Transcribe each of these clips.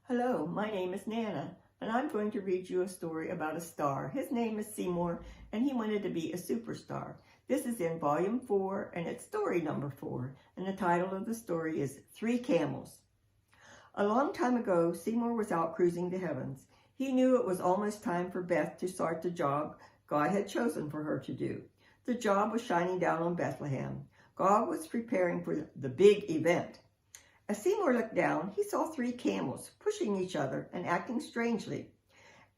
Hello, my name is Nana, and I'm going to read you a story about a star. His name is Seymour, and he wanted to be a superstar. This is in volume 4, and it's story number 4, and the title of the story is 3 Camels. A long time ago, Seymour was out cruising the heavens. He knew it was almost time for Beth to start the job God had chosen for her to do. The job was shining down on Bethlehem. God was preparing for the big event. As Seymour looked down, he saw 3 camels pushing each other and acting strangely.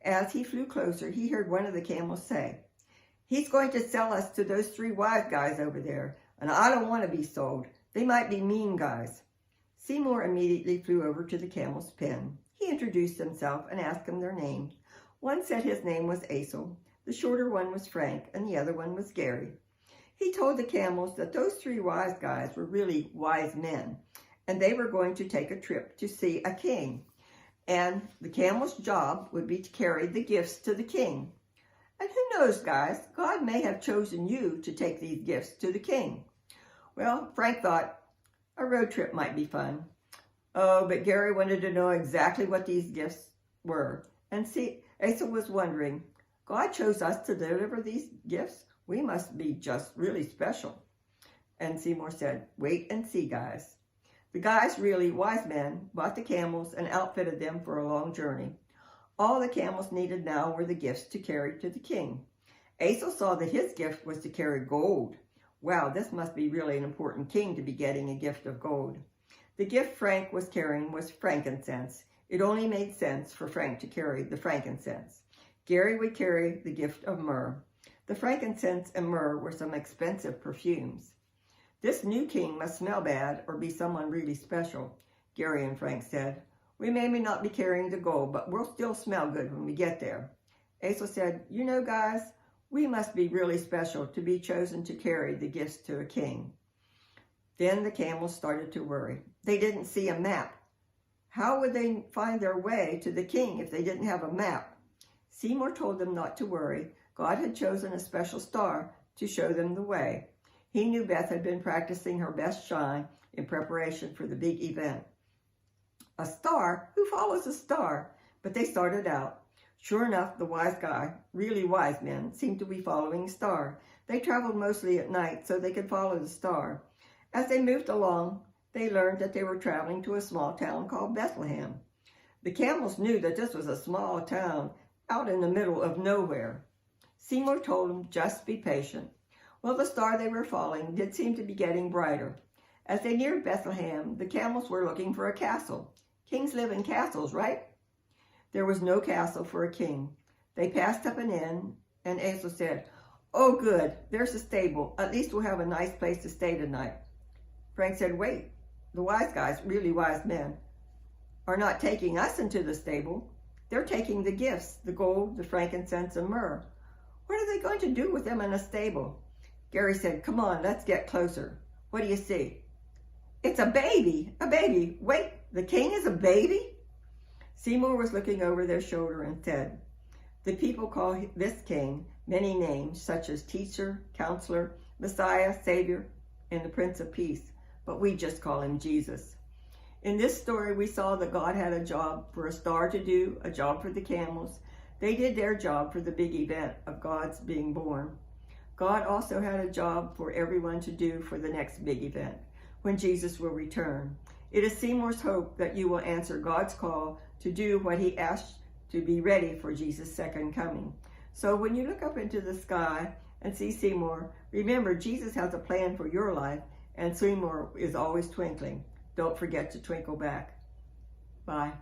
As he flew closer, he heard one of the camels say, "He's going to sell us to those 3 wise guys over there, and I don't want to be sold. They might be mean guys." Seymour immediately flew over to the camel's pen. He introduced himself and asked them their names. One said his name was Asel, the shorter one was Frank, and the other one was Gary. He told the camels that those 3 wise guys were really wise men, and they were going to take a trip to see a king. And the camel's job would be to carry the gifts to the king. And who knows, guys, God may have chosen you to take these gifts to the king. Well, Frank thought a road trip might be fun. Oh, but Gary wanted to know exactly what these gifts were. And see, Asa was wondering, God chose us to deliver these gifts? We must be just really special. And Seymour said, "Wait and see, guys." The guys, really wise men, bought the camels and outfitted them for a long journey. All the camels needed now were the gifts to carry to the king. Asel saw that his gift was to carry gold. Wow, this must be really an important king to be getting a gift of gold. The gift Frank was carrying was frankincense. It only made sense for Frank to carry the frankincense. Gary would carry the gift of myrrh. The frankincense and myrrh were some expensive perfumes. "This new king must smell bad or be someone really special," Gary and Frank said. "We may not be carrying the gold, but we'll still smell good when we get there." Asel said, "You know, guys, we must be really special to be chosen to carry the gifts to a king." Then the camels started to worry. They didn't see a map. How would they find their way to the king if they didn't have a map? Seymour told them not to worry. God had chosen a special star to show them the way. He knew Beth had been practicing her best shine in preparation for the big event. A star? Who follows a star? But they started out. Sure enough, the wise guy, really wise men, seemed to be following a star. They traveled mostly at night so they could follow the star. As they moved along, they learned that they were traveling to a small town called Bethlehem. The camels knew that this was a small town out in the middle of nowhere. Seymour told them just be patient. Well, the star they were following did seem to be getting brighter. As they neared Bethlehem, the camels were looking for a castle. Kings live in castles, right? There was no castle for a king. They passed up an inn, and Asel said, "Oh, good, there's a stable. At least we'll have a nice place to stay tonight." Frank said, "Wait, the wise guys, really wise men, are not taking us into the stable. They're taking the gifts, the gold, the frankincense, and myrrh. What are they going to do with them in a stable?" Gary said, "Come on, let's get closer. What do you see?" "It's a baby, a baby. Wait, the king is a baby?" Seymour was looking over their shoulder and said, "The people call this king many names, such as Teacher, Counselor, Messiah, Savior, and the Prince of Peace, but we just call him Jesus." In this story, we saw that God had a job for a star to do, a job for the camels. They did their job for the big event of God's being born. God also had a job for everyone to do for the next big event, when Jesus will return. It is Seymour's hope that you will answer God's call to do what he asked to be ready for Jesus' second coming. So when you look up into the sky and see Seymour, remember Jesus has a plan for your life, and Seymour is always twinkling. Don't forget to twinkle back. Bye.